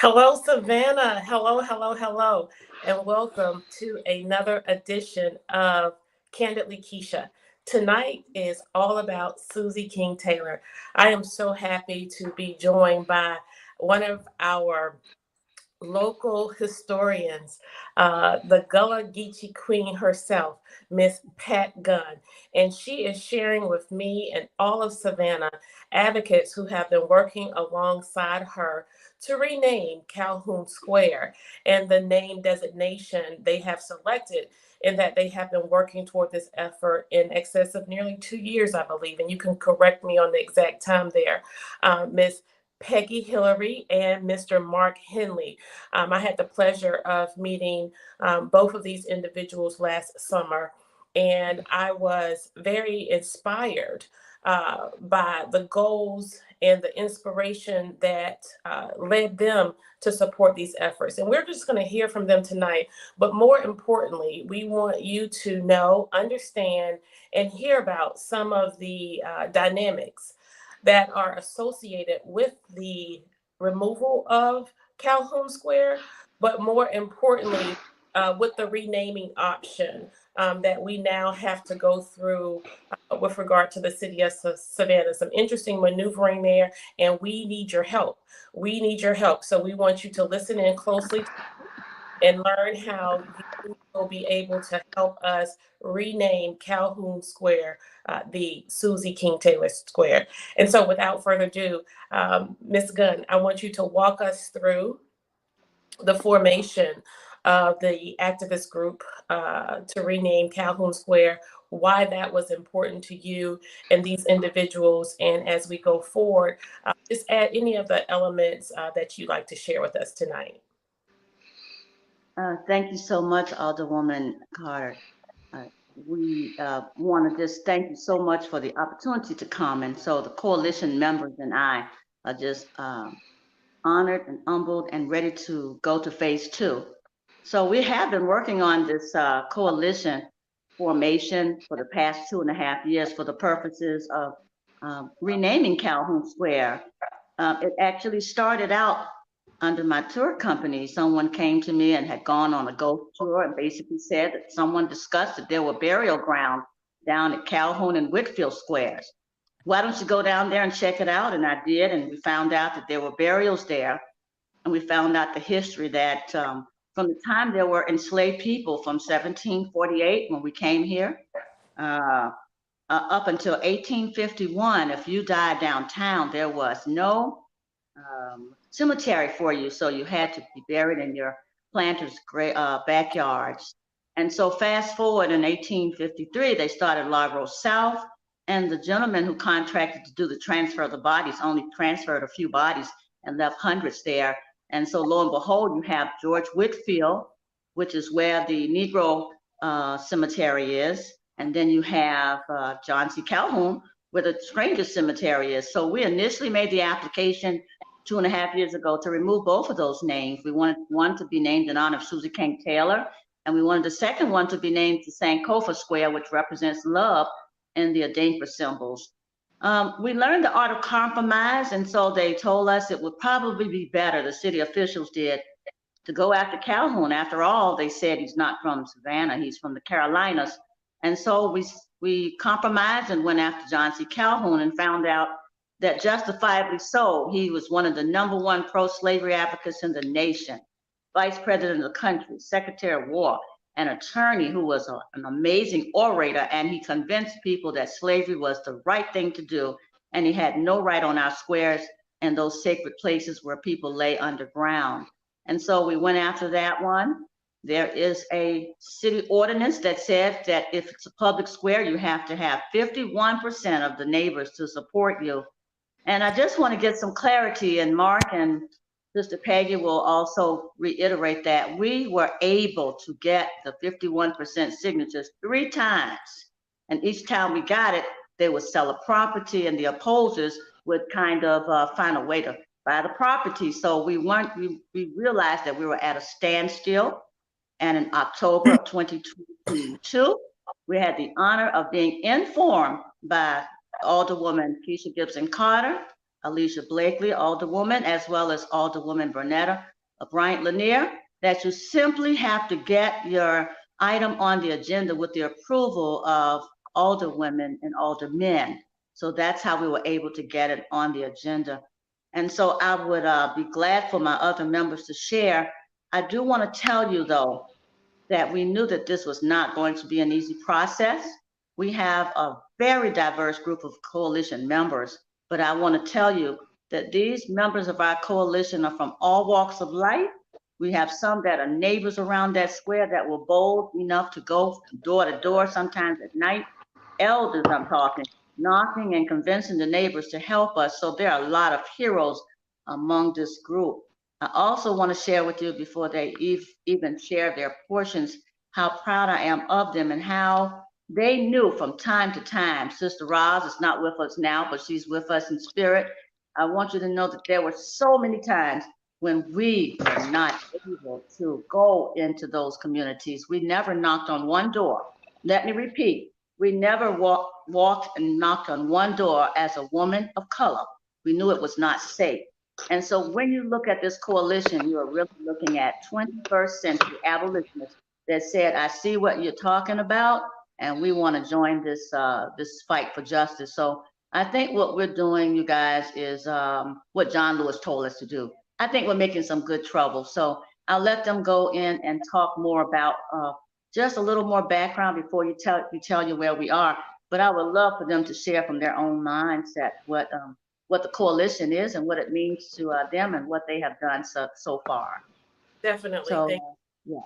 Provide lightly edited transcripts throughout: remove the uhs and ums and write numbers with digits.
Hello, Savannah. Hello, hello, hello, and welcome to another edition of Candidly Kesha. Tonight is all about Susie King Taylor. I am so happy to be joined by one of our local historians, the Gullah Geechee Queen herself, Miss Pat Gunn. And she is sharing with me and all of Savannah advocates who have been working alongside her to rename Calhoun Square and the name designation they have selected, in that they have been working toward this effort in excess of nearly 2 years, I believe. And you can correct me on the exact time there, Miss Peggy Hillary and Mr. Mark Henley. I had the pleasure of meeting both of these individuals last summer, and I was very inspired by the goals and the inspiration that led them to support these efforts. And we're just going to hear from them tonight. But more importantly, we want you to know, understand, and hear about some of the dynamics that are associated with the removal of Calhoun Square, but more importantly, with the renaming option that we now have to go through with regard to the city of Savannah. Some interesting maneuvering there, and we need your help. We need your help. So we want you to listen in closely and learn how you will be able to help us rename Calhoun Square, the Susie King Taylor Square. And so, without further ado, Ms. Gunn, I want you to walk us through the formation of the activist group to rename Calhoun Square, why that was important to you and these individuals, and as we go forward, just add any of the elements that you'd like to share with us tonight. Thank you so much, Alderwoman Carter. Uh, we want to just thank you so much for the opportunity to come. And so the coalition members and I are just honored and humbled and ready to go to phase two. So we have been working on this coalition formation for the past 2.5 years for the purposes of renaming Calhoun Square. It actually started out under my tour company. Someone came to me and had gone on a ghost tour and basically said that someone discussed that there were burial grounds down at Calhoun and Whitfield Squares. Why don't you go down there and check it out? And I did, and we found out that there were burials there. And we found out the history that from the time there were enslaved people from 1748 when we came here, up until 1851, if you died downtown, there was no cemetery for you. So you had to be buried in your planters' backyards. And so fast forward in 1853, they started Largo South. And the gentleman who contracted to do the transfer of the bodies only transferred a few bodies and left hundreds there. And so lo and behold, you have George Whitfield, which is where the Negro cemetery is. And then you have John C. Calhoun, where the Stranger Cemetery is. So we initially made the application 2.5 years ago to remove both of those names. We wanted one to be named in honor of Susie King Taylor, and we wanted the second one to be named to Sankofa Square, which represents love in the Adinkra symbols. We learned the art of compromise, and so they told us it would probably be better, the city officials did, to go after Calhoun. After all, they said he's not from Savannah, he's from the Carolinas. And so we compromised and went after John C. Calhoun and found out that justifiably so, he was one of the #1 pro-slavery advocates in the nation, vice president of the country, secretary of war, an attorney who was an amazing orator, and he convinced people that slavery was the right thing to do, and he had no right on our squares and those sacred places where people lay underground. And so we went after that one. There is a city ordinance that says that if it's a public square, you have to have 51% of the neighbors to support you. And I just want to get some clarity, and Mark and Sister Peggy will also reiterate that we were able to get the 51% signatures 3 times. And each time we got it, they would sell a property, and the opposers would kind of find a way to buy the property. So we realized that we were at a standstill. And in October of 2022, we had the honor of being informed by Alderwoman Keisha Gibson Carter Alicia Blakely, Alderwoman, as well as Alderwoman Bernetta Bryant Lanier, that you simply have to get your item on the agenda with the approval of alderwomen and aldermen. So that's how we were able to get it on the agenda. And so I would be glad for my other members to share. I do want to tell you, though, that we knew that this was not going to be an easy process. We have a very diverse group of coalition members, but I want to tell you that these members of our coalition are from all walks of life. We have some that are neighbors around that square that were bold enough to go door to door, sometimes at night. Elders, I'm talking, knocking and convincing the neighbors to help us. So there are a lot of heroes among this group. I also want to share with you before they even share their portions, how proud I am of them and how they knew from time to time. Sister Roz is not with us now, but she's with us in spirit. I want you to know that there were so many times when we were not able to go into those communities. We never knocked on one door. Let me repeat, we never walked and knocked on one door as a woman of color. We knew it was not safe. And so when you look at this coalition, you are really looking at 21st century abolitionists that said, I see what you're talking about, and we want to join this this fight for justice. So I think what we're doing, you guys, is what John Lewis told us to do. I think we're making some good trouble. So I'll let them go in and talk more about just a little more background before you tell you where we are. But I would love for them to share from their own mindset what the coalition is and what it means to them and what they have done so far. Definitely. So, yeah.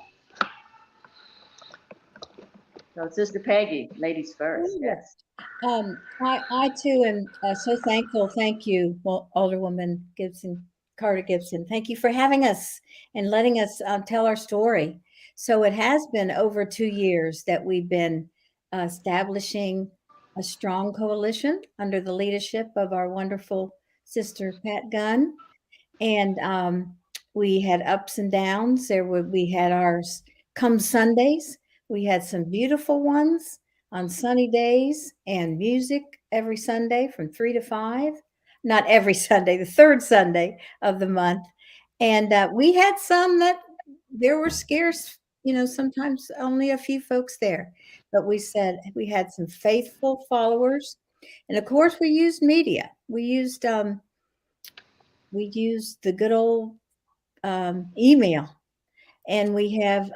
So, Sister Peggy, ladies first. Yes. I too am so thankful. Thank you, Alderwoman Carter Gibson. Thank you for having us and letting us tell our story. So it has been over 2 years that we've been establishing a strong coalition under the leadership of our wonderful sister Pat Gunn, and we had ups and downs. We had ours come Sundays. We had some beautiful ones on sunny days and music every Sunday from 3 to 5. Not every Sunday, the third Sunday of the month. And we had some that there were scarce, sometimes only a few folks there. But we said we had some faithful followers. And of course, we used media. We used the good old email. And we have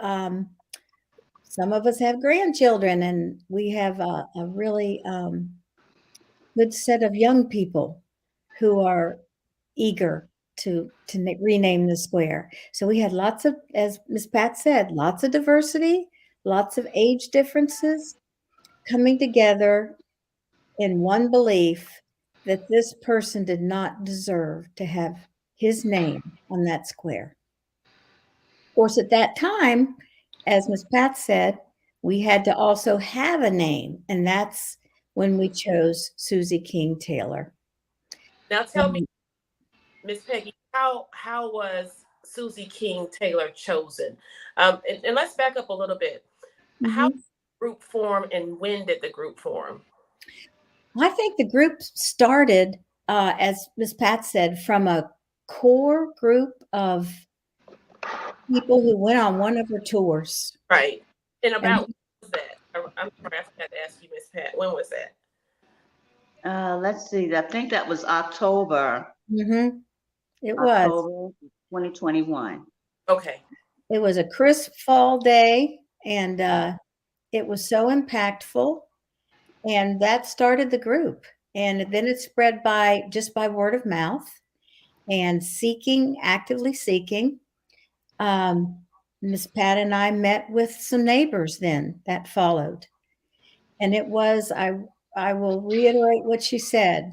some of us have grandchildren, and we have a really good set of young people who are eager to rename the square. So we had lots of, as Ms. Pat said, lots of diversity, lots of age differences coming together in one belief that this person did not deserve to have his name on that square. Of course, at that time, as Ms. Pat said, we had to also have a name, and that's when we chose Susie King Taylor. Now tell me, Ms. Peggy, how was Susie King Taylor chosen? And let's back up a little bit. Mm-hmm. How did the group form, and when did the group form? I think the group started, as Ms. Pat said, from a core group of people who went on one of her tours. Right. And about when was that? I'm sorry, I forgot to ask you, Ms. Pat. When was that? Let's see. I think that was October. Mm-hmm. It October was 2021. Okay. It was a crisp fall day, and it was so impactful, and that started the group. And then it spread just by word of mouth and actively seeking. Miss Pat and I met with some neighbors then that followed. And it was, I will reiterate what she said,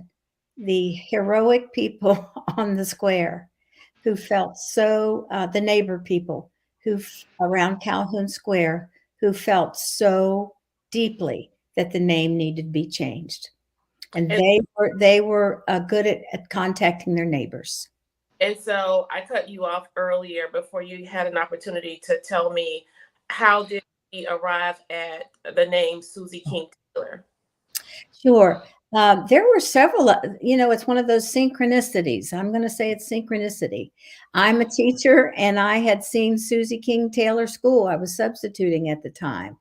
the heroic people on the square who felt the neighbor people around Calhoun Square, who felt so deeply that the name needed to be changed. And they were good at contacting their neighbors. And so I cut you off earlier before you had an opportunity to tell me, how did we arrive at the name Susie King Taylor? Sure. There were several, it's one of those synchronicities. I'm going to say it's synchronicity. I'm a teacher and I had seen Susie King Taylor School. I was substituting at the time.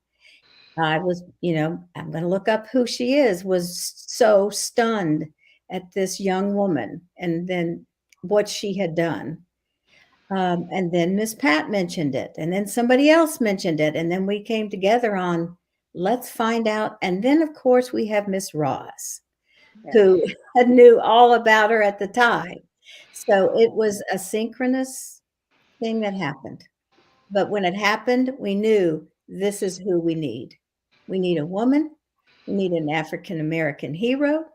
I was, I'm going to look up who she is, was so stunned at this young woman and then what she had done. And then Miss Pat mentioned it, and then somebody else mentioned it. And then we came together on let's find out. And then, of course, we have Miss Ross, who knew all about her at the time. So it was a synchronous thing that happened. But when it happened, we knew this is who we need. We need a woman. We need an African American hero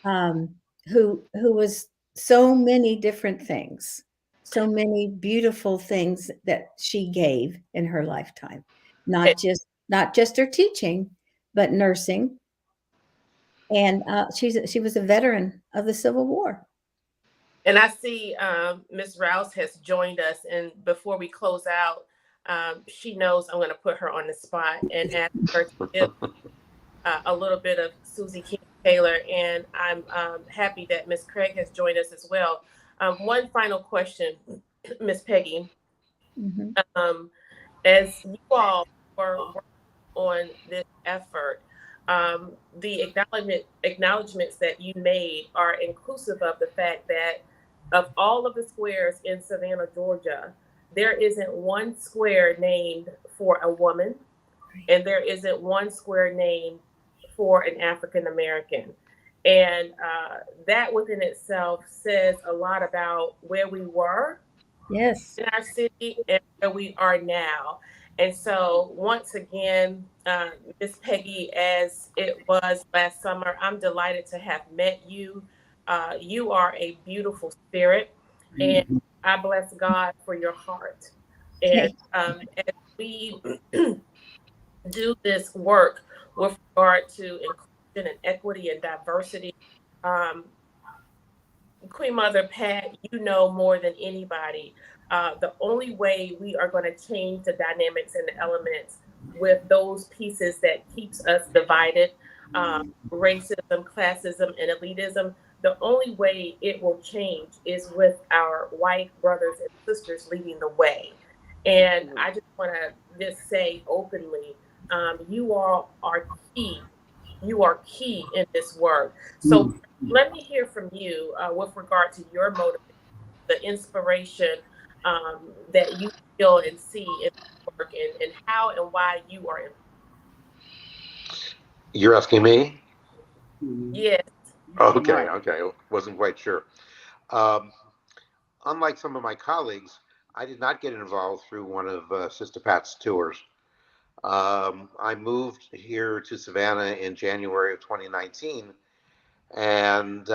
who was so many different things, so many beautiful things that she gave in her lifetime. Not just her teaching, but nursing. And she was a veteran of the Civil War. And I see Ms. Rouse has joined us. And before we close out, she knows I'm going to put her on the spot and ask her to give a little bit of Susie King Taylor. And I'm happy that Ms. Craig has joined us as well. One final question, Ms. Peggy. Mm-hmm. As you all were working on this effort, the acknowledgments that you made are inclusive of the fact that of all of the squares in Savannah, Georgia, there isn't one square named for a woman, and there isn't one square named for an African American. And that within itself says a lot about where we were Yes. in our city and where we are now. And so once again, Miss Peggy, as it was last summer, I'm delighted to have met you. You are a beautiful spirit, and I bless God for your heart. And as we do this work with regard to inclusion and equity and diversity, Queen Mother Pat, you know more than anybody. The only way we are going to change the dynamics and the elements with those pieces that keeps us divided, racism, classism, and elitism, the only way it will change is with our white brothers and sisters leading the way. And I just want to just say openly, you all are key. You are key in this work. So let me hear from you with regard to your motivation, the inspiration that you feel and see in this work, and how and why you are. You're asking me? Yes. Okay, wasn't quite sure. Um, Unlike some of my colleagues, I did not get involved through one of Sister Pat's tours. I moved here to Savannah in January of 2019, and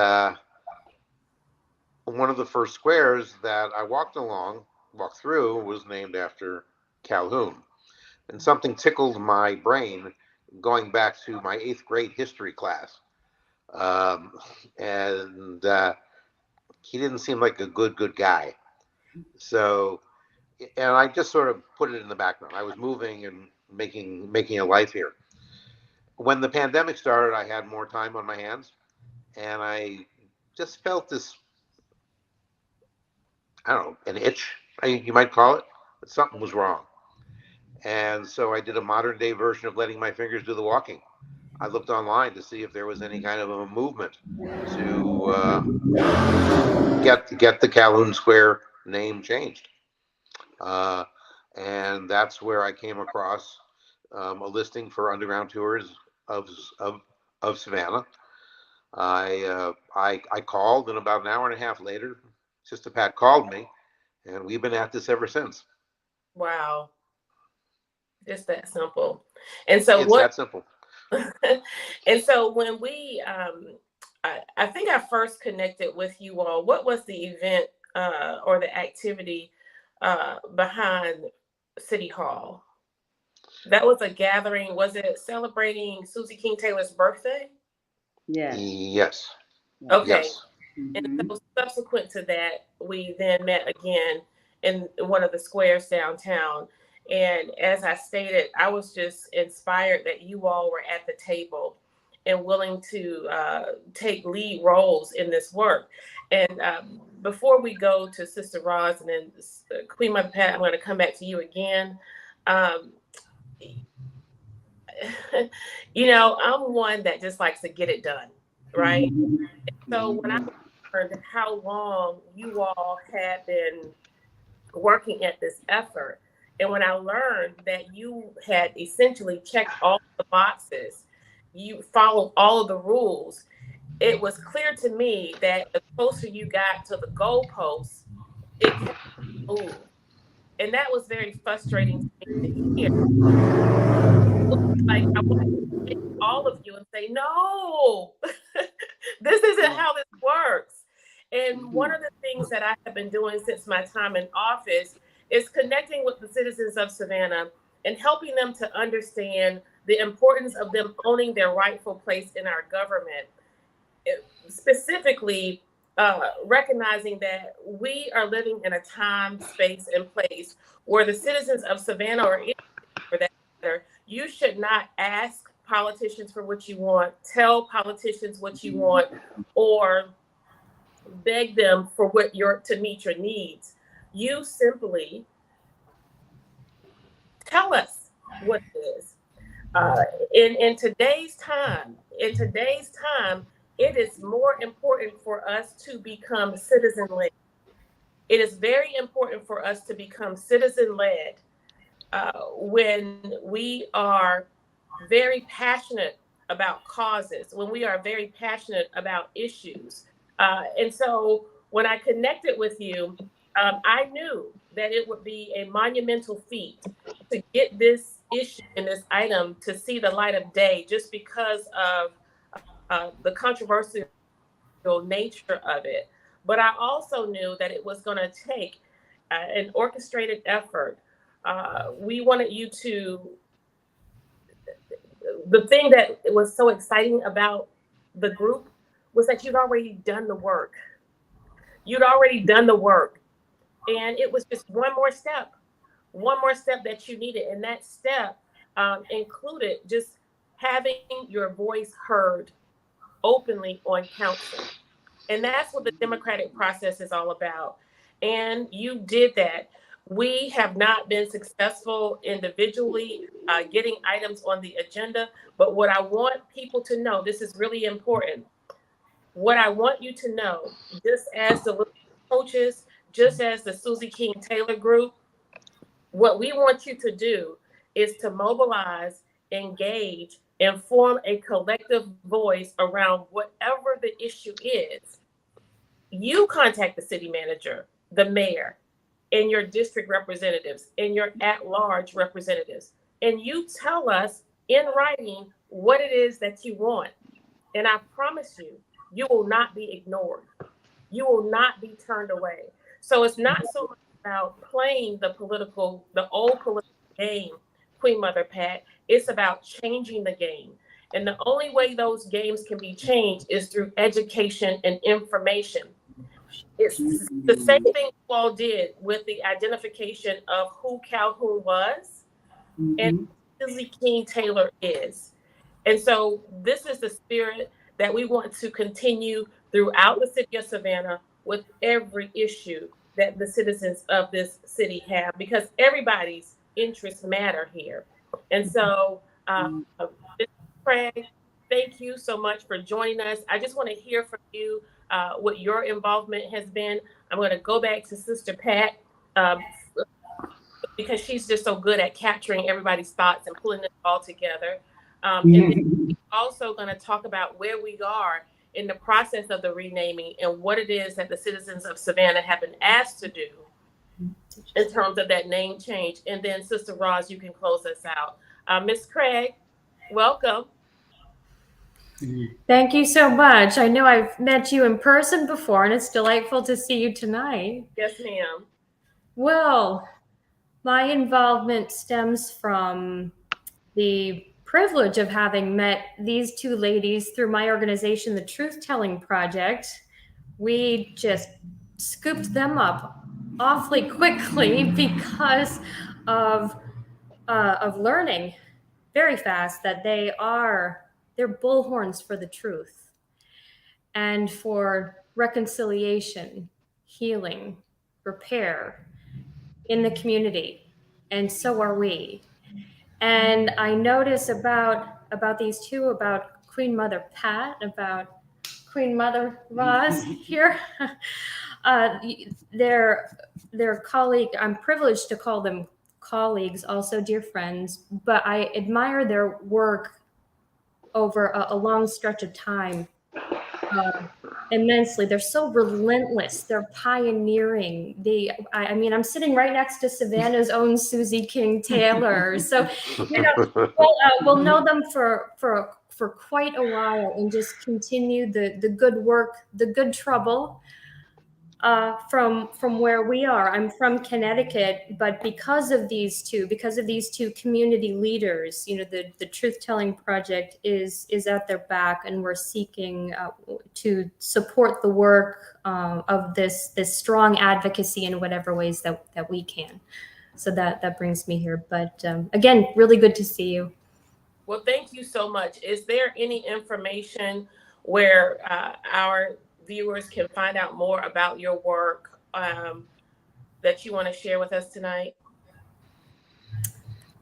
one of the first squares that I walked through, was named after Calhoun. And something tickled my brain going back to my 8th grade history class. And he didn't seem like a good guy. So, and I just sort of put it in the background. I was moving and making a life here. When the pandemic started, I had more time on my hands, and I just felt this, I don't know, an itch, you might call it, but something was wrong. And so I did a modern day version of letting my fingers do the walking. I looked online to see if there was any kind of a movement to get the Calhoun Square name changed. And that's where I came across a listing for underground tours of Savannah. I called, and about an hour and a half later, Sister Pat called me, and we've been at this ever since. Wow. Just that simple. And so it's that simple. And so when we, I think I first connected with you all. What was the event or the activity behind City Hall? That was a gathering. Was it celebrating Susie King Taylor's birthday? Yes. Okay. Yes. And so subsequent to that, we then met again in one of the squares downtown. And as I stated, I was just inspired that you all were at the table. and willing to take lead roles in this work. And before we go to Sister Roz and then Queen Mother Pat, I'm going to come back to you again. You know, I'm one that just likes to get it done, right? So when I learned how long you all had been working at this effort, and when I learned that you had essentially checked all the boxes, you followed all of the rules, it was clear to me that the closer you got to the goalposts, it kept moving. And that was very frustrating to me to hear. Like, I wanted to take all of you and say, no, this isn't how this works. And one of the things that I have been doing since my time in office is connecting with the citizens of Savannah and helping them to understand the importance of them owning their rightful place in our government. Specifically, recognizing that we are living in a time, space, and place where the citizens of Savannah, or any for that matter, you should not ask politicians for what you want, tell politicians what you want, or beg them for to meet your needs. You simply tell us what it is. In today's time, it is more important for us to become citizen-led. It is very important for us to become citizen-led when we are very passionate about causes, when we are very passionate about issues. And so when I connected with you, I knew that it would be a monumental feat to get this issue and this item to see the light of day, just because of the controversial nature of it. But I also knew that it was going to take an orchestrated effort. We wanted you to, the thing that was so exciting about the group was that you'd already done the work. You'd already done the work. And it was just one more step that you needed. And that step included just having your voice heard openly on council. And that's what the democratic process is all about. And you did that. We have not been successful individually getting items on the agenda. But what I want people to know, this is really important. What I want you to know, just as the little coaches, just as the Susie King Taylor group, what we want you to do is to mobilize, engage, and form a collective voice around whatever the issue is. You contact the city manager, the mayor, and your district representatives, and your at-large representatives, and you tell us in writing what it is that you want. And I promise you, you will not be ignored. You will not be turned away. So it's not so much about playing the old political game, Queen Mother Pat. It's about changing the game. And the only way those games can be changed is through education and information. It's the same thing you all did with the identification of who Calhoun was and who Susie King Taylor is. And so this is the spirit that we want to continue throughout the city of Savannah with every issue that the citizens of this city have, because everybody's interests matter here. And so, Mr. Craig, thank you so much for joining us. I just want to hear from you what your involvement has been. I'm going to go back to Sister Pat because she's just so good at capturing everybody's thoughts and pulling it all together. And then we're also going to talk about where we are in the process of the renaming and what it is that the citizens of Savannah have been asked to do in terms of that name change. And then Sister Roz, you can close us out. Ms. Craig, welcome. Thank you so much. I know I've met you in person before, and it's delightful to see you tonight. Yes, ma'am. Well, my involvement stems from the privilege of having met these two ladies through my organization, the Truth Telling Project. We just scooped them up awfully quickly because of learning very fast that they are they're bullhorns for the truth and for reconciliation, healing, repair in the community. And so are we. And I notice about these two, about Queen Mother Pat, about Queen Mother Roz here. Their colleague, I'm privileged to call them colleagues, also dear friends, but I admire their work over a long stretch of time immensely. They're so relentless. They're pioneering. I mean, I'm sitting right next to Savannah's own Susie King Taylor. So, we'll know them for quite a while and just continue the good work, the good trouble from where we are. I'm from Connecticut, but because of these two community leaders, the Truth Telling Project is at their back, and we're seeking to support the work of this strong advocacy in whatever ways that we can. So that brings me here. But again, really good to see you. Well, thank you so much. Is there any information where our viewers can find out more about your work that you want to share with us tonight?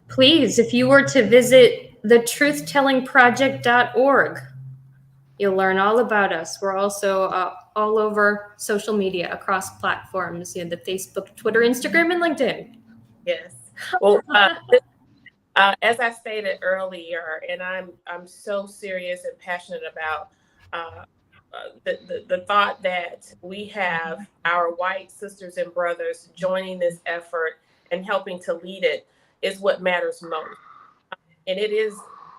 Please, if you were to visit thetruth-tellingproject.org, you'll learn all about us. We're also all over social media across platforms, the Facebook, Twitter, Instagram, and LinkedIn. Yes. Well, as I stated earlier, and I'm so serious and passionate about the thought that we have our white sisters and brothers joining this effort and helping to lead it is what matters most. And it is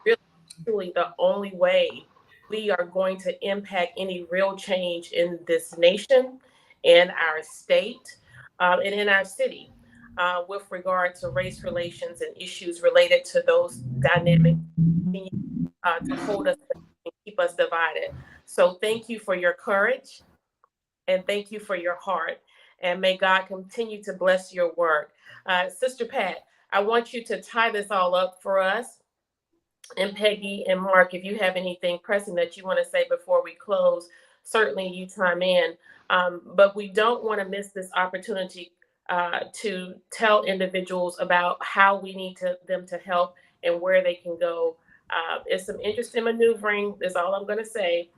really truly the only way we are going to impact any real change in this nation, in our state, and in our city with regard to race relations and issues related to those dynamics to hold us and keep us divided. So thank you for your courage and thank you for your heart. And may God continue to bless your work. Sister Pat, I want you to tie this all up for us. And Peggy and Mark, if you have anything pressing that you want to say before we close, certainly you chime in. But we don't want to miss this opportunity to tell individuals about how we need them to help and where they can go. It's some interesting maneuvering, is all I'm going to say.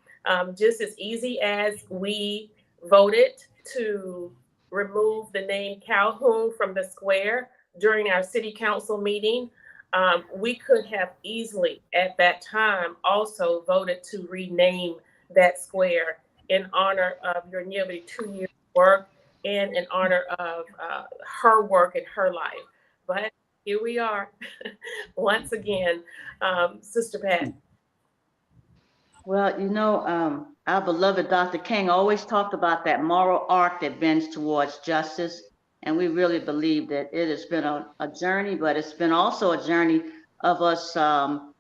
Just as easy as we voted to remove the name Calhoun from the square during our city council meeting, we could have easily at that time also voted to rename that square in honor of your nearly 2 years work and in honor of her work and her life. But here we are once again, Sister Pat. Well, our beloved Dr. King always talked about that moral arc that bends towards justice. And we really believe that it has been a journey, but it's been also a journey of us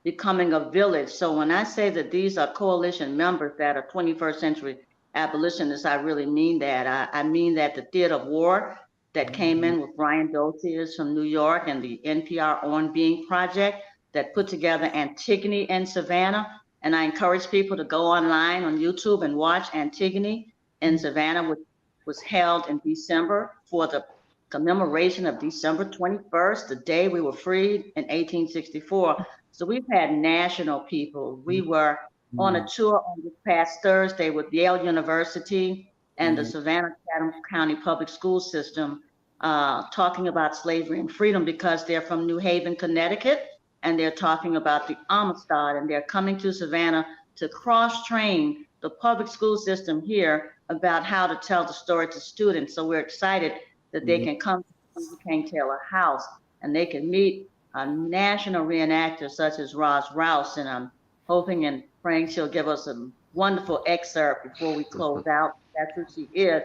becoming a village. So when I say that these are coalition members that are 21st century abolitionists, I really mean that. I mean that the theater of war that came in with Brian Doziers from New York and the NPR On Being Project that put together Antigone and Savannah. And I encourage people to go online on YouTube and watch Antigone in Savannah, which was held in December for the commemoration of December 21st, the day we were freed in 1864. So we've had national people. We were on a tour on this past Thursday with Yale University and the Savannah-Chatham County Public School System talking about slavery and freedom because they're from New Haven, Connecticut, and they're talking about the Amistad, and they're coming to Savannah to cross-train the public school system here about how to tell the story to students. So we're excited that they can come to the King Taylor House and they can meet a national reenactor such as Roz Rouse. And I'm hoping and praying she'll give us a wonderful excerpt before we close out. That's who she is.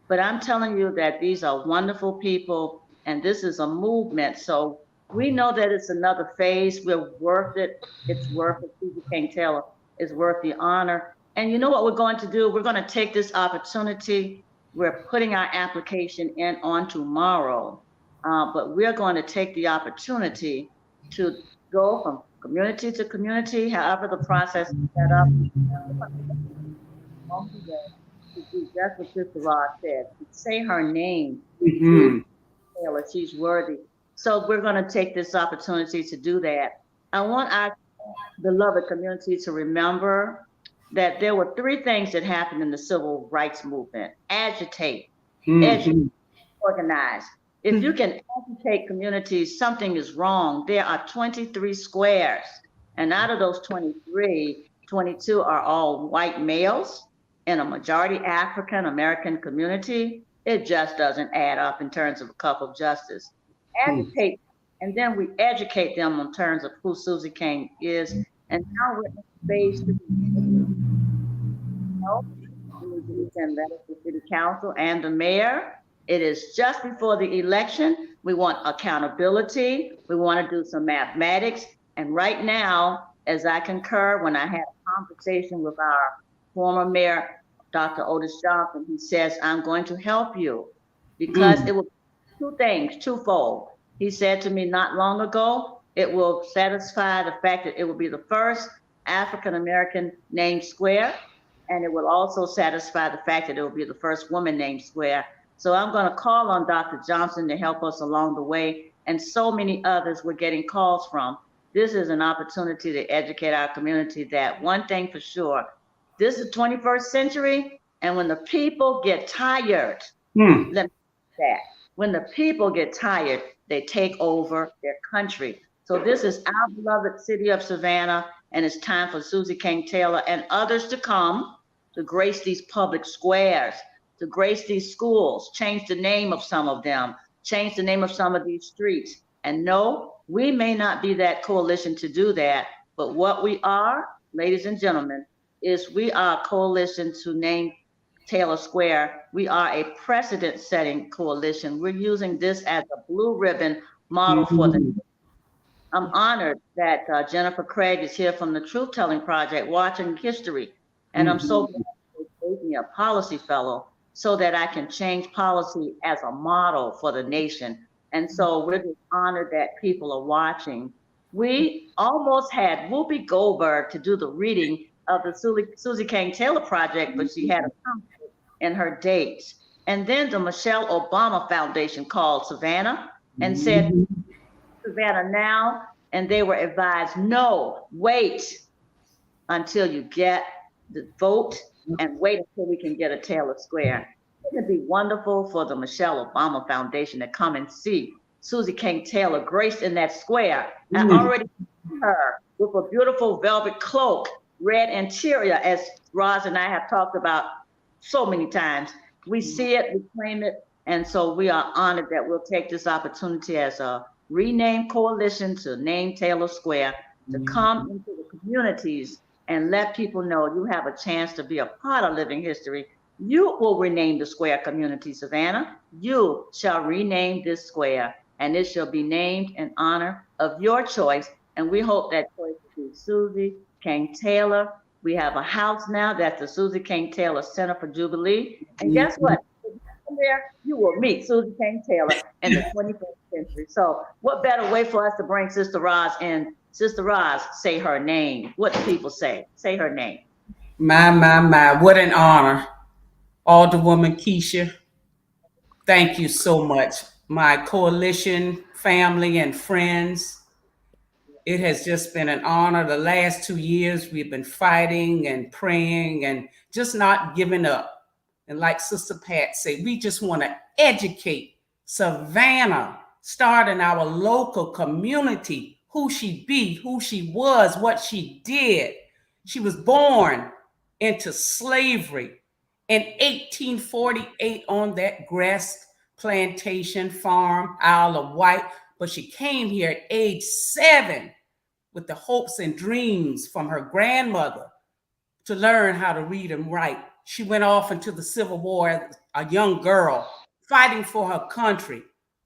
But I'm telling you that these are wonderful people and this is a movement. So we know that it's another phase. We're worth it. It's worth it. Susie King Taylor is worth the honor. And you know what we're going to do? We're going to take this opportunity. We're putting our application in on tomorrow, but we're going to take the opportunity to go from community to community, however the process is set up. To do just what Sister Rod said, to say her name through Taylor, she's worthy. So we're going to take this opportunity to do that. I want our beloved community to remember that there were 3 things that happened in the civil rights movement: agitate, educate, organize. If you can agitate communities, something is wrong. There are 23 squares, and out of those 23, 22 are all white males in a majority African American community. It just doesn't add up in terms of a cup of justice. Agitate, and then we educate them in terms of who Susie King is. And now we're in phase 3. We need to send letters to City Council and the mayor. It is just before the election. We want accountability. We want to do some mathematics. And right now, as I concur, when I had a conversation with our former mayor, Dr. Otis Johnson, he says, I'm going to help you because it will be 2 things, twofold. He said to me not long ago, it will satisfy the fact that it will be the first African-American named square, and it will also satisfy the fact that it will be the first woman named square. So I'm going to call on Dr. Johnson to help us along the way, and so many others we're getting calls from. This is an opportunity to educate our community that one thing for sure, this is the 21st century, and when the people get tired, let me say that. When the people get tired, they take over their country. So this is our beloved city of Savannah, and it's time for Susie King Taylor and others to come to grace these public squares, to grace these schools, change the name of some of them, change the name of some of these streets. And no, we may not be that coalition to do that, but what we are, ladies and gentlemen, is we are a coalition to name Taylor Square. We are a precedent-setting coalition. We're using this as a blue ribbon model for the. I'm honored that Jennifer Craig is here from the Truth Telling Project, watching history, and I'm so glad they gave me a policy fellow so that I can change policy as a model for the nation. And so we're just honored that people are watching. We almost had Whoopi Goldberg to do the reading of the Susie King Taylor Project, but she had a conflict in her dates. And then the Michelle Obama Foundation called Savannah and said, Savannah now, and they were advised, no, wait until you get the vote and wait until we can get a Taylor Square. It would be wonderful for the Michelle Obama Foundation to come and see Susie King Taylor graced in that square. I already see her with a beautiful velvet cloak, red interior, as Roz and I have talked about so many times. We see it, we claim it, and so we are honored that we'll take this opportunity as a renamed coalition to name Taylor Square, to come into the communities and let people know you have a chance to be a part of living history. You will rename the square community, Savannah. You shall rename this square, and it shall be named in honor of your choice. And we hope that choice will be Susie King Taylor. We have a house now that's the Susie King Taylor Center for Jubilee. And guess what? There, you will meet Susie King Taylor in the 21st century. So what better way for us to bring Sister Roz in? Sister Roz, say her name. What do people say? Say her name. My, what an honor. Alderwoman Kesha, thank you so much. My coalition, family, and friends, it has just been an honor. The last 2 years, we've been fighting and praying and just not giving up. And like Sister Pat said, we just want to educate Savannah, start in our local community, who she be, who she was, what she did. She was born into slavery in 1848 on that grass plantation farm, Isle of Wight. But she came here at age 7 with the hopes and dreams from her grandmother to learn how to read and write. She went off into the Civil War as a young girl, fighting for her country,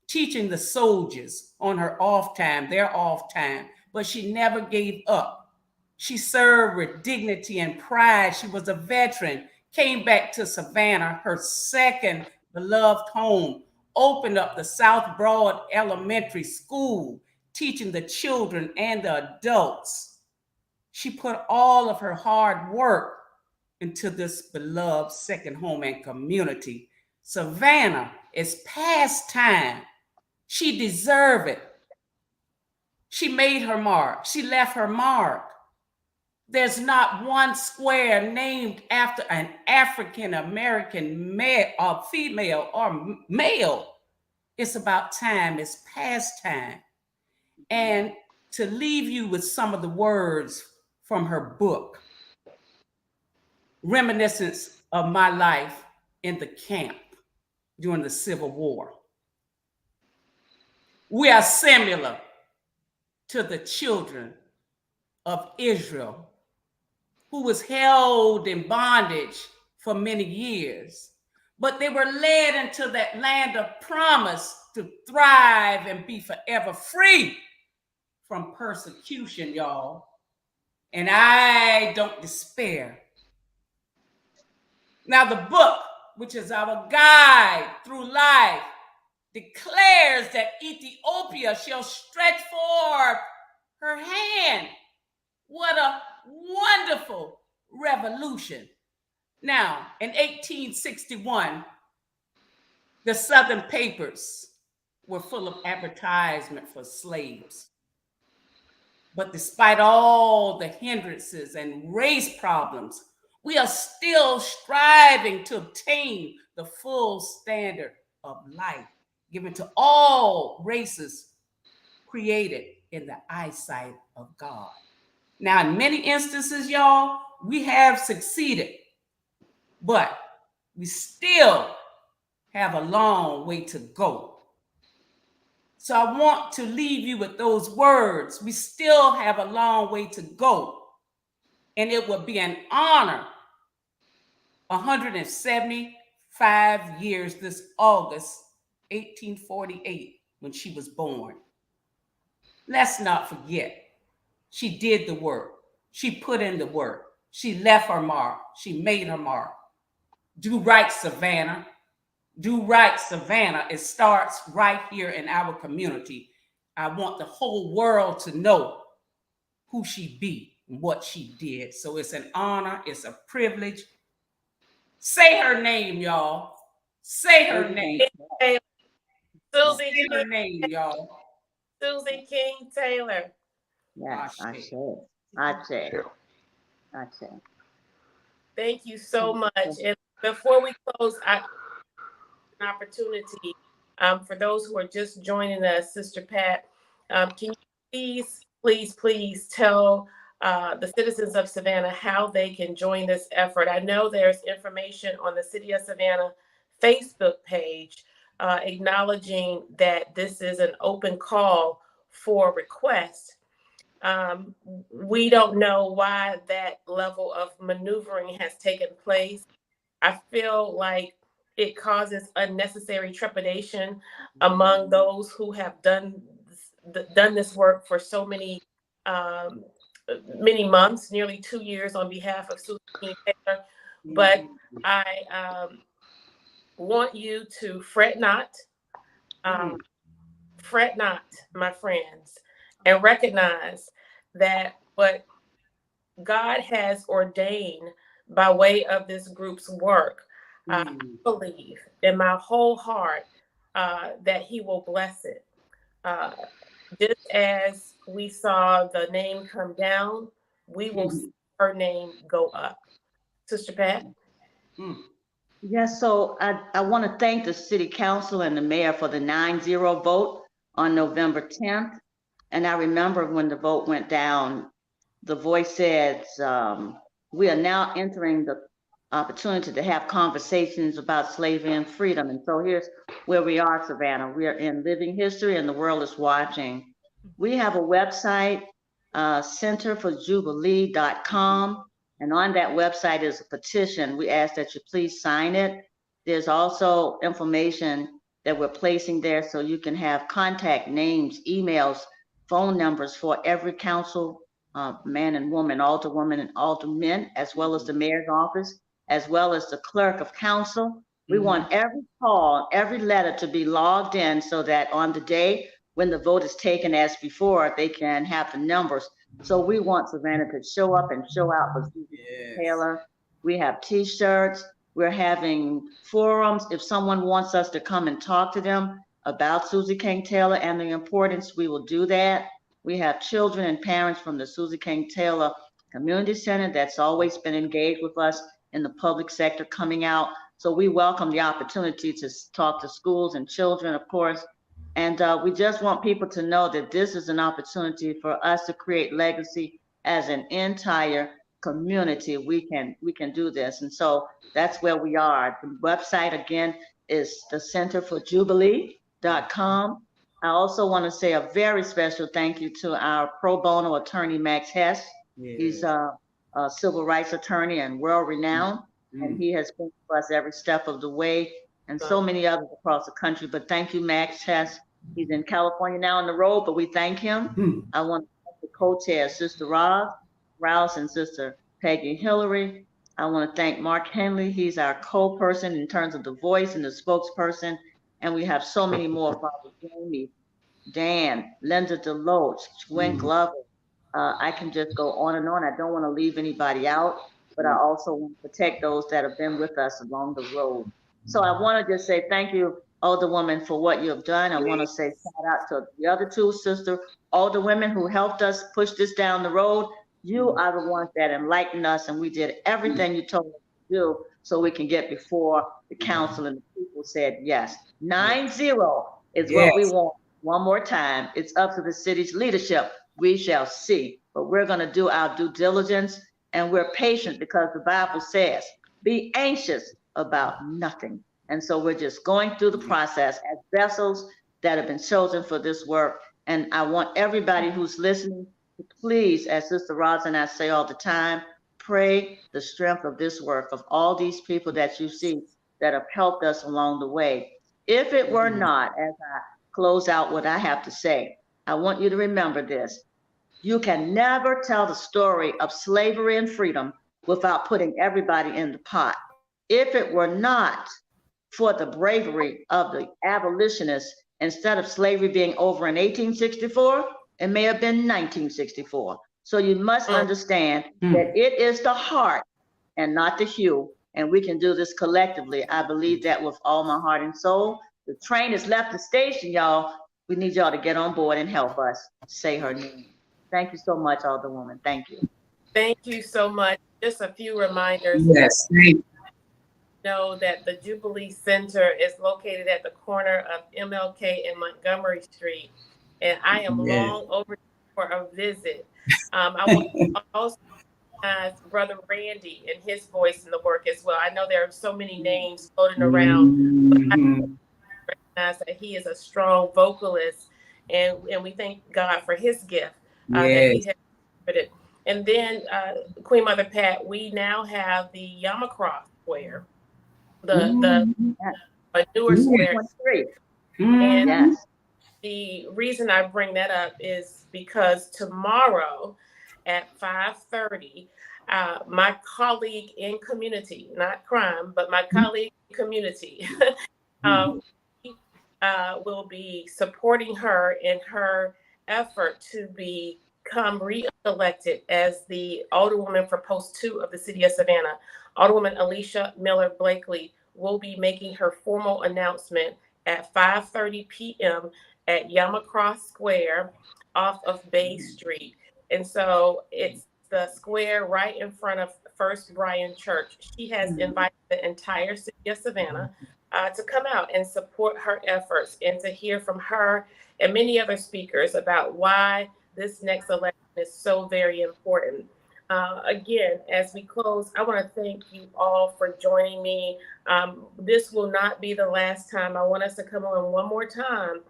teaching the soldiers on her off time, their off time, but she never gave up. She served with dignity and pride. She was a veteran, came back to Savannah, her second beloved home, opened up the South Broad Elementary School, teaching the children and the adults. She put all of her hard work into this beloved second home and community. Savannah, it's past time. She deserved it. She made her mark. She left her mark. There's not one square named after an African-American male or female or male. It's about time. It's past time. And to leave you with some of the words from her book, Reminiscence of My Life in the Camp during the Civil War. We are similar to the children of Israel who was held in bondage for many years, but they were led into that land of promise to thrive and be forever free from persecution, y'all. And I don't despair. Now, the book, which is our guide through life, declares that Ethiopia shall stretch forth her hand. What a wonderful revolution. Now, in 1861, the Southern papers were full of advertisement for slaves. But despite all the hindrances and race problems, we are still striving to obtain the full standard of life given to all races created in the eyesight of God. Now, in many instances, y'all, we have succeeded, but we still have a long way to go. So I want to leave you with those words. We still have a long way to go. And it will be an honor, 175 years this August, 1848, when she was born. Let's not forget, she did the work. She put in the work. She left her mark. She made her mark. Do right, Savannah. Do right, Savannah. It starts right here in our community. I want the whole world to know who she be and what she did. So it's an honor. It's a privilege. Say her name, y'all. Say her name. Susie Say her King, name, y'all. Susie King Taylor. Yes, I Ashe. say. I say. I say. Thank you so much. And before we close, I an opportunity for those who are just joining us, Sister Pat, can you please tell the citizens of Savannah how they can join this effort? I know there's information on the City of Savannah Facebook page acknowledging that this is an open call for requests. We don't know why that level of maneuvering has taken place. I feel like it causes unnecessary trepidation among those who have done this work for so many months, nearly 2 years on behalf of Susie King Taylor. But I want you to fret not, my friends, and recognize that what God has ordained by way of this group's work, I believe in my whole heart that He will bless it. Just as we saw the name come down, we will see her name go up. Sister Pat? Yes, so I want to thank the City Council and the Mayor for the 9-0 vote on November 10th. And I remember when the vote went down, the voice said, we are now entering the opportunity to have conversations about slavery and freedom. And so here's where we are, Savannah. We are in living history and the world is watching. We have a website, centerforjubilee.com. And on that website is a petition. We ask that you please sign it. There's also information that we're placing there so you can have contact names, emails, phone numbers for every council man and woman, alderwoman and aldermen, as well as the mayor's office, as well as the clerk of council. We want every call, every letter to be logged in so that on the day when the vote is taken as before, they can have the numbers. So we want Savannah to show up and show out for Susie Taylor. We have T-shirts. We're having forums. If someone wants us to come and talk to them about Susie King Taylor and the importance, we will do that. We have children and parents from the Susie King Taylor Community Center that's always been engaged with us in the public sector coming out. So we welcome the opportunity to talk to schools and children, of course. And we just want people to know that this is an opportunity for us to create legacy as an entire community. We can do this. And so that's where we are. The website again is the centerforjubilee.com. I also want to say a very special thank you to our pro bono attorney, Max Hess. He's a civil rights attorney and world renowned, and he has been with us every step of the way, and so many others across the country. But thank you, Max Hess. He's in California now on the road, but we thank him. I want to thank the co-chairs, Sister Rouse and Sister Peggy Hillary. I want to thank Mark Henley. He's our co-person in terms of the voice and the spokesperson. And we have so many more, Father Jamie, Dan, Linda Deloach, Gwen Glover. I can just go on and on. I don't want to leave anybody out, but I also want to protect those that have been with us along the road. So I want to just say thank you, Alderwoman, for what you have done. I want to say shout out to the other two sister Alderwomen who helped us push this down the road. You are the ones that enlightened us, and we did everything you told us to do so we can get before the council and the people said yes. 9-0 is what we want. One more time, it's up to the city's leadership. We shall see, but we're going to do our due diligence, and we're patient because the Bible says, be anxious about nothing. And so we're just going through the process as vessels that have been chosen for this work. And I want everybody who's listening to please, as Sister Roz and I say all the time, pray the strength of this work, of all these people that you see that have helped us along the way. If it were not, as I close out what I have to say, I want you to remember this. You can never tell the story of slavery and freedom without putting everybody in the pot. If it were not for the bravery of the abolitionists, instead of slavery being over in 1864, it may have been 1964. So you must understand that it is the heart and not the hue, and we can do this collectively. I believe that with all my heart and soul. The train has left the station, y'all. We need y'all to get on board and help us say her name. Thank you so much, Alderwoman. Thank you. Thank you so much. Just a few reminders. Yes, thank you. Know that the Jubilee Center is located at the corner of MLK and Montgomery Street, and I am long overdue for a visit. I want to also recognize Brother Randy and his voice in the work as well. I know there are so many names floating around, but I recognize that he is a strong vocalist, and we thank God for his gift that he has created. And then, Queen Mother Pat, we now have the Yamacross Square. The newer square. And the reason I bring that up is because tomorrow at 5:30, my colleague in community, not crime, but my colleague in community, will be supporting her in her effort to become re-elected as the Alderwoman for Post 2 of the City of Savannah. Alderwoman Alicia Miller Blakely will be making her formal announcement at 5:30 p.m. at Yamacross Square off of Bay Street. And so it's the square right in front of First Bryan Church. She has invited the entire city of Savannah to come out and support her efforts and to hear from her and many other speakers about why this next election is so very important. Again, as we close, I want to thank you all for joining me. This will not be the last time. I want us to come on one more time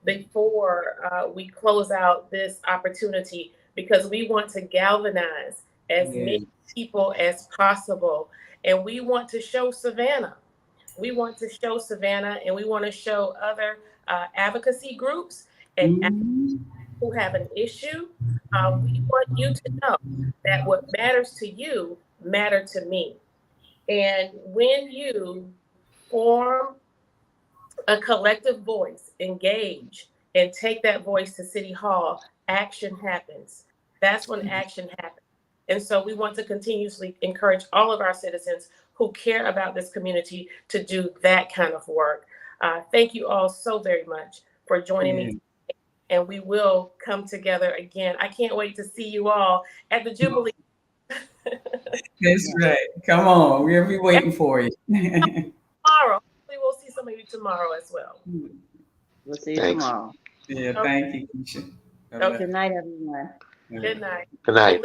before we close out this opportunity, because we want to galvanize as many people as possible. And we want to show Savannah. We want to show Savannah, and we want to show other advocacy groups and who have an issue. We want you to know that what matters to you matter to me. And when you form a collective voice, engage, and take that voice to City Hall, action happens. That's when action happens. And so we want to continuously encourage all of our citizens who care about this community to do that kind of work. Thank you all so very much for joining me. And we will come together again. I can't wait to see you all at the Jubilee. That's right. Come on. We'll be waiting for you. Tomorrow. We will see some of you tomorrow as well. We'll see you Thanks. tomorrow. Yeah, Okay. thank you, Kesha. Okay. Good night, everyone. Good night. Good night.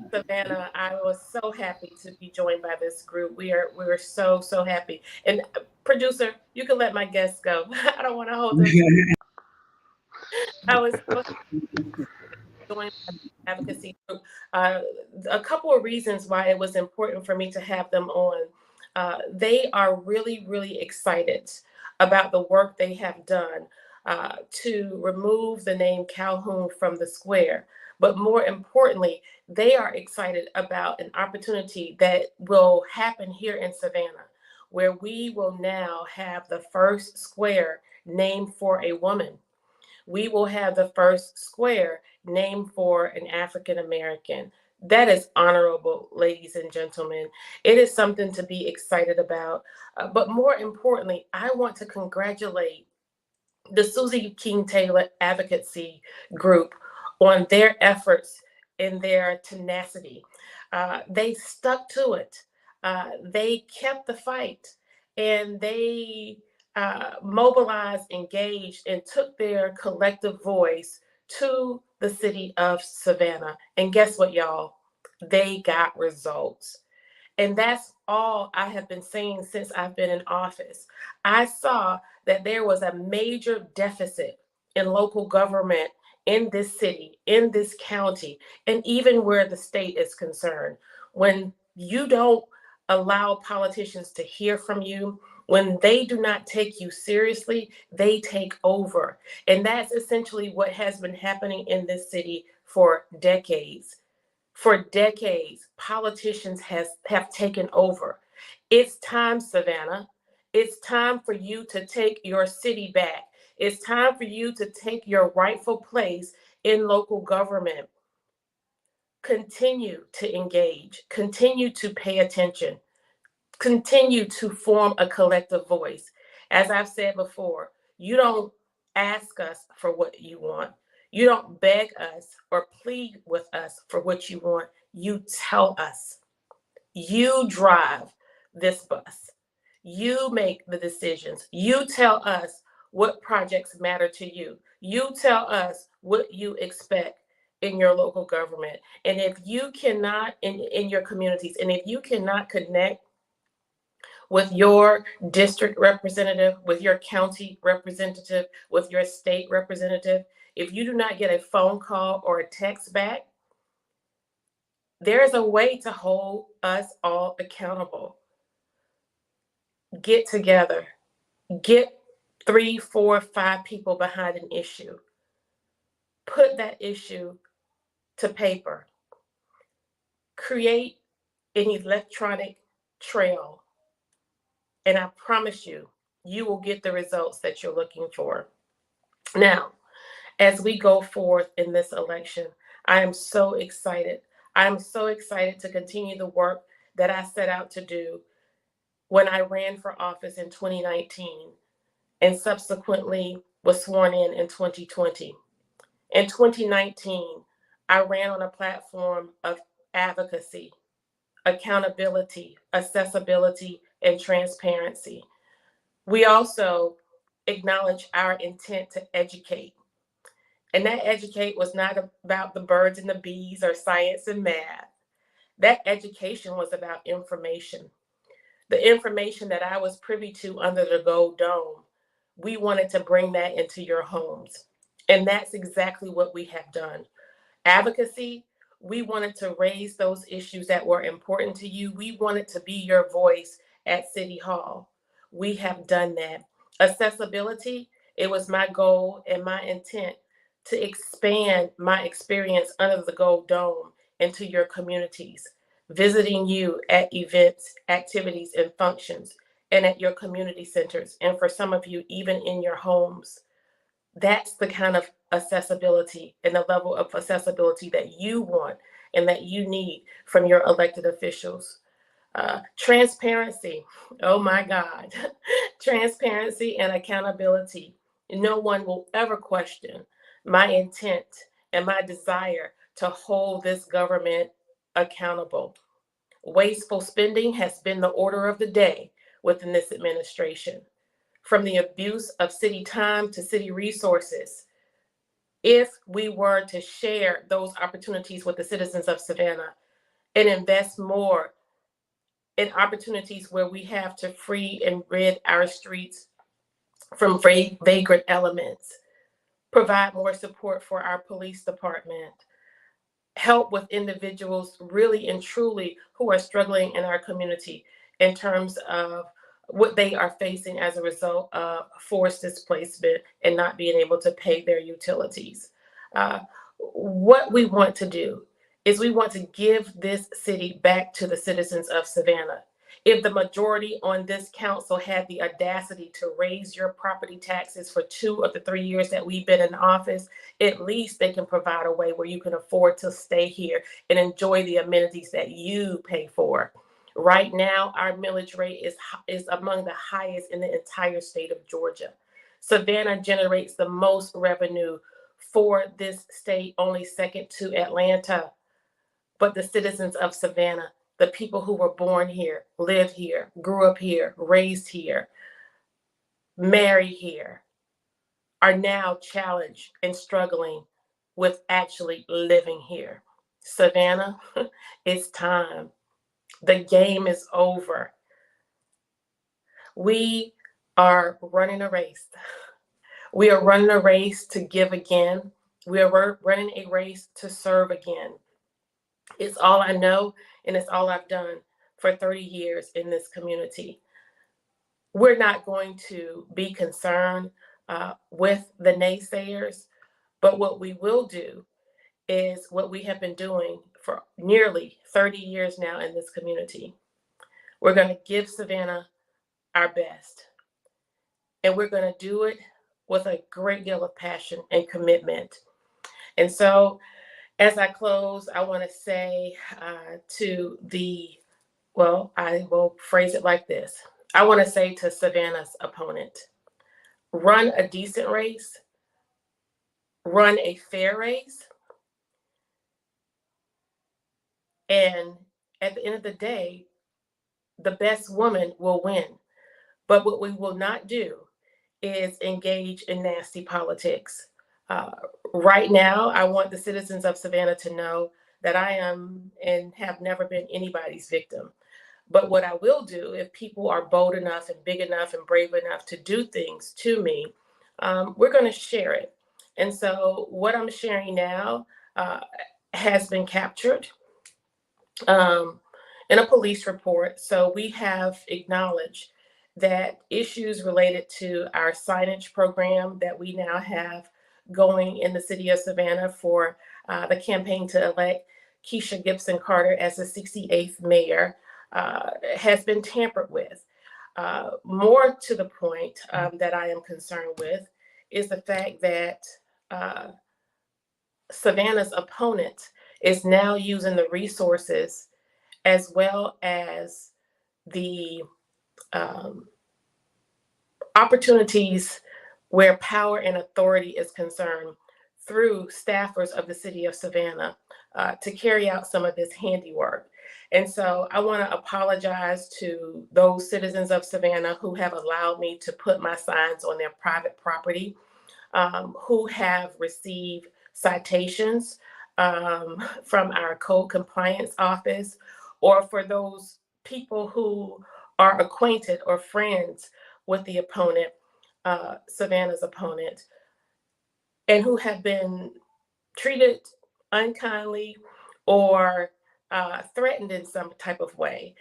Savannah, I was so happy to be joined by this group. We were so happy. And producer, you can let my guests go. I don't want to hold them. I was so joined by the advocacy group. A couple of reasons why it was important for me to have them on. They are really excited about the work they have done to remove the name Calhoun from the square. But more importantly, they are excited about an opportunity that will happen here in Savannah, where we will now have the first square named for a woman. We will have the first square named for an African American. That is honorable, ladies and gentlemen. It is something to be excited about. But more importantly, I want to congratulate the Susie King Taylor Advocacy Group on their efforts and their tenacity. They stuck to it. They kept the fight, and they mobilized, engaged, and took their collective voice to the city of Savannah. And guess what, y'all? They got results. And that's all I have been saying since I've been in office. I saw that there was a major deficit in local government in this city, in this county, and even where the state is concerned. When you don't allow politicians to hear from you, when they do not take you seriously, they take over. And that's essentially what has been happening in this city for decades. For decades, politicians have taken over. It's time, Savannah. It's time for you to take your city back. It's time for you to take your rightful place in local government. Continue to engage, continue to pay attention, continue to form a collective voice. As I've said before, you don't ask us for what you want. You don't beg us or plead with us for what you want. You tell us. You drive this bus. You make the decisions. You tell us what projects matter to you. You tell us what you expect in your local government. And if you cannot, in your communities, and if you cannot connect with your district representative, with your county representative, with your state representative, if you do not get a phone call or a text back, there is a way to hold us all accountable. Get together. Get 3, 4, 5 people behind an issue. Put that issue to paper. Create an electronic trail. And I promise you, you will get the results that you're looking for. Now, as we go forth in this election, I am so excited. I'm so excited to continue the work that I set out to do when I ran for office in 2019 and subsequently was sworn in 2020. In 2019, I ran on a platform of advocacy, accountability, accessibility, and transparency. We also acknowledge our intent to educate. And that educate was not about the birds and the bees or science and math. That education was about information. The information that I was privy to under the Gold Dome, we wanted to bring that into your homes. And that's exactly what we have done. Advocacy, we wanted to raise those issues that were important to you. We wanted to be your voice at City Hall. We have done that. Accessibility, it was my goal and my intent to expand my experience under the Gold Dome into your communities, visiting you at events, activities, and functions, and at your community centers, and for some of you, even in your homes. That's the kind of accessibility and the level of accessibility that you want and that you need from your elected officials. Transparency, oh my God, transparency and accountability. No one will ever question my intent and my desire to hold this government accountable. Wasteful spending has been the order of the day within this administration. From the abuse of city time to city resources, if we were to share those opportunities with the citizens of Savannah and invest more in opportunities where we have to free and rid our streets from vagrant elements, provide more support for our police department, help with individuals really and truly who are struggling in our community in terms of what they are facing as a result of forced displacement and not being able to pay their utilities. What we want to do is we want to give this city back to the citizens of Savannah. If the majority on this council had the audacity to raise your property taxes for 2 of the 3 years that we've been in office, at least they can provide a way where you can afford to stay here and enjoy the amenities that you pay for. Right now, our millage rate is among the highest in the entire state of Georgia. Savannah generates the most revenue for this state, only second to Atlanta. But the citizens of Savannah, the people who were born here, lived here, grew up here, raised here, married here, are now challenged and struggling with actually living here. Savannah, it's time. The game is over. We are running a race. We are running a race to give again. We are running a race to serve again. It's all I know, and it's all I've done for 30 years in this community. We're not going to be concerned with the naysayers, but what we will do is what we have been doing for nearly 30 years now in this community. We're going to give Savannah our best, and we're going to do it with a great deal of passion and commitment. And so, as I close, I want to say I will phrase it like this. I want to say to Savannah's opponent, run a decent race, run a fair race, and at the end of the day, the best woman will win. But what we will not do is engage in nasty politics. Right now, I want the citizens of Savannah to know that I am and have never been anybody's victim. But what I will do, if people are bold enough and big enough and brave enough to do things to me, we're going to share it. And so what I'm sharing now has been captured in a police report. So we have acknowledged that issues related to our signage program that we now have going in the city of Savannah for the campaign to elect Kesha Gibson Carter as the 68th mayor has been tampered with. More to the point that I am concerned with is the fact that Savannah's opponent is now using the resources as well as the opportunities where power and authority is concerned through staffers of the city of Savannah to carry out some of this handiwork. And so I want to apologize to those citizens of Savannah who have allowed me to put my signs on their private property, who have received citations from our code compliance office, or for those people who are acquainted or friends with the opponent, Savannah's opponent, and who have been treated unkindly or threatened in some type of way.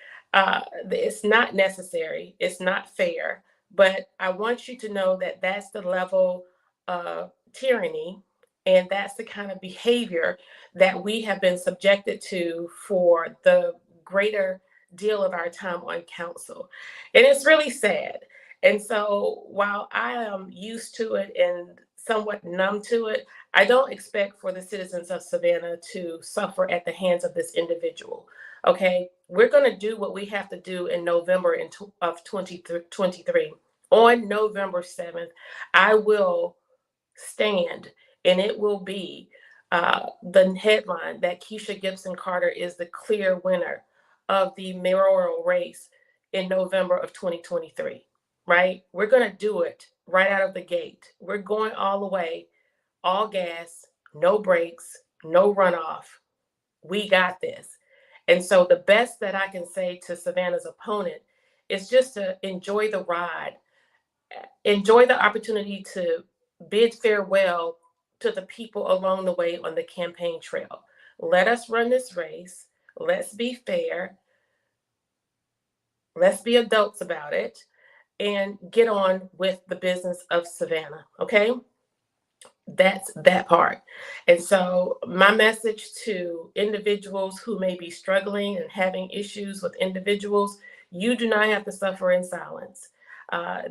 It's not necessary. It's not fair. But I want you to know that that's the level of tyranny, and that's the kind of behavior that we have been subjected to for the greater deal of our time on council. And it's really sad. And so while I am used to it and somewhat numb to it. I don't expect for the citizens of Savannah to suffer at the hands of this individual. Okay, we're going to do what we have to do in November of 2023. On November 7th, I will stand, and it will be the headline that Kesha Gibson Carter is the clear winner of the mayoral race in November of 2023, right? We're going to do it right out of the gate. We're going all the way, all gas, no brakes, no runoff. We got this. And so the best that I can say to Savannah's opponent is just to enjoy the ride, enjoy the opportunity to bid farewell to the people along the way on the campaign trail. Let us run this race. Let's be fair. Let's be adults about it and get on with the business of Savannah. Okay? That's that part. And so my message to individuals who may be struggling and having issues with individuals, you do not have to suffer in silence.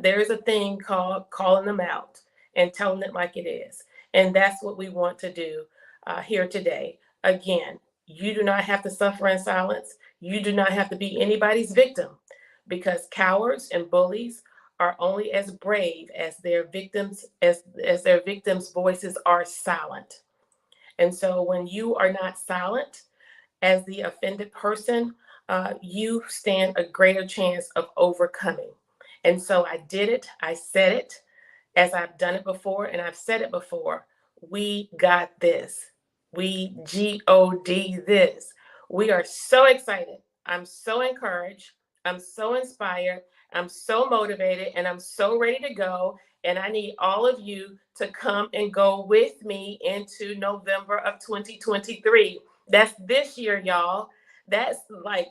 There is a thing called calling them out and telling it like it is. And that's what we want to do here today. Again, you do not have to suffer in silence. You do not have to be anybody's victim, because cowards and bullies are only as brave as their victims, as their victims' voices are silent. And so when you are not silent as the offended person, you stand a greater chance of overcoming. And so I did it. I said it, as I've done it before, and I've said it before. We got this. We G-O-D this. We are so excited. I'm so encouraged. I'm so inspired. I'm so motivated, and I'm so ready to go. And I need all of you to come and go with me into November of 2023. That's this year, y'all. That's like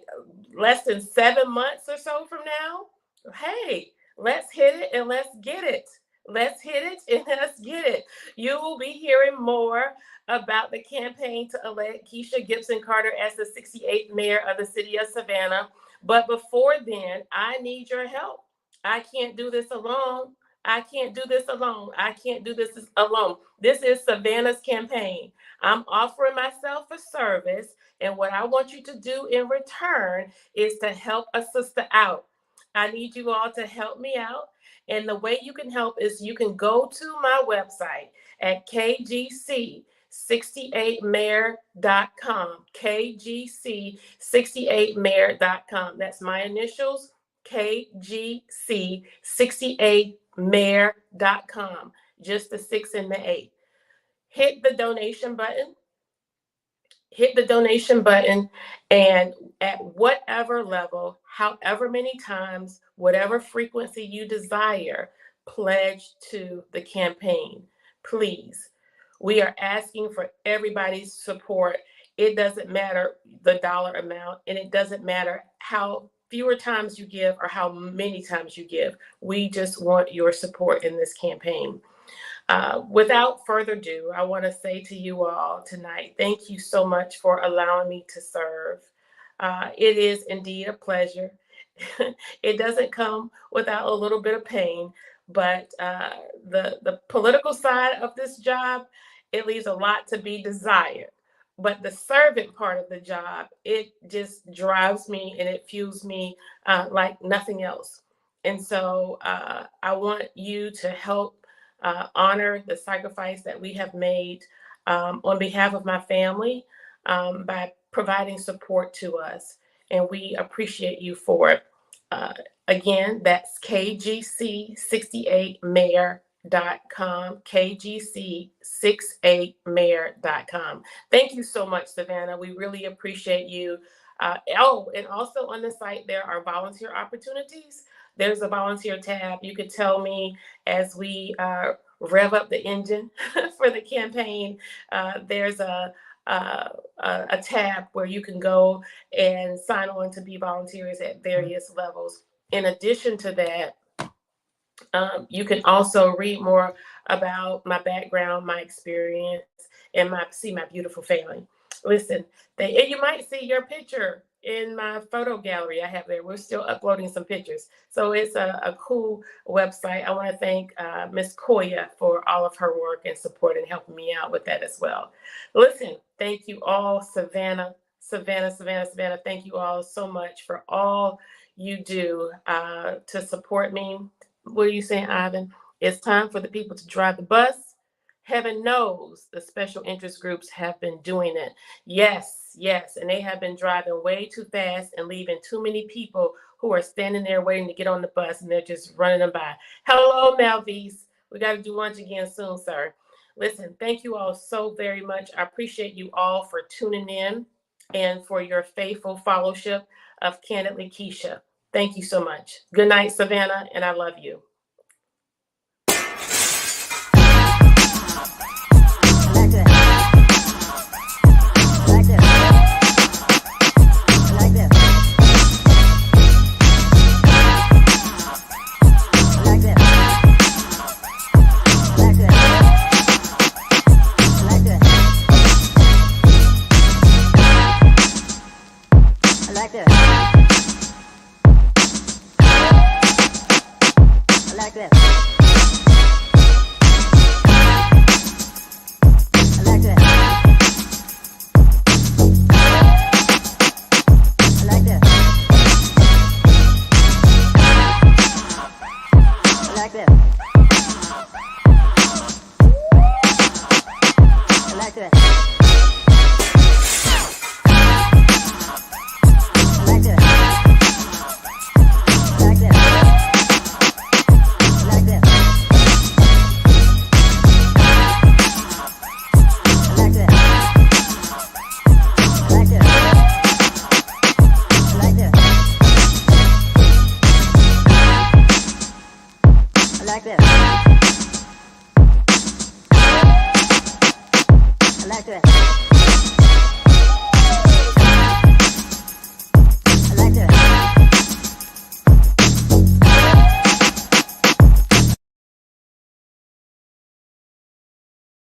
less than 7 months or so from now. Hey, let's hit it and let's get it. Let's hit it and let's get it. You will be hearing more about the campaign to elect Kesha Gibson Carter as the 68th mayor of the city of Savannah. But before then, I need your help. I can't do this alone. I can't do this alone. I can't do this alone. This is Savannah's campaign. I'm offering myself a service, and what I want you to do in return is to help a sister out. I need you all to help me out. And the way you can help is you can go to my website at kgc68mayor.com, kgc68mayor.com. That's my initials, kgc68mayor.com, just the 6 and the 8. Hit the donation button. Hit the donation button, and at whatever level, however many times, whatever frequency you desire, pledge to the campaign. Please. We are asking for everybody's support. It doesn't matter the dollar amount, and it doesn't matter how fewer times you give or how many times you give. We just want your support in this campaign. Without further ado, I want to say to you all tonight, thank you so much for allowing me to serve. It is indeed a pleasure. It doesn't come without a little bit of pain, but the political side of this job, it leaves a lot to be desired. But the servant part of the job, it just drives me and it fuels me like nothing else. And so I want you to help honor the sacrifice that we have made on behalf of my family by providing support to us. And we appreciate you for it. Again, that's kgc68mayor.com, kgc68mayor.com. Thank you so much, Savannah. We really appreciate you. And also on the site, there are volunteer opportunities. There's a volunteer tab. You could tell me as we rev up the engine for the campaign. There's a tab where you can go and sign on to be volunteers at various levels. In addition to that, you can also read more about my background, my experience, and see my beautiful family. Listen, you might see your picture in my photo gallery I have there. We're still uploading some pictures. So it's a cool website. I want to thank Miss Koya for all of her work and support and helping me out with that as well. Listen, thank you all, Savannah, thank you all so much for all you do to support me. What are you saying, Ivan? It's time for the people to drive the bus. Heaven knows the special interest groups have been doing it. Yes, and they have been driving way too fast and leaving too many people who are standing there waiting to get on the bus, and they're just running them by. Hello, Malvise. We got to do lunch again soon, sir. Listen, thank you all so very much. I appreciate you all for tuning in and for your faithful fellowship of Candidly Kesha. Thank you so much. Good night, Savannah, and I love you. I like that.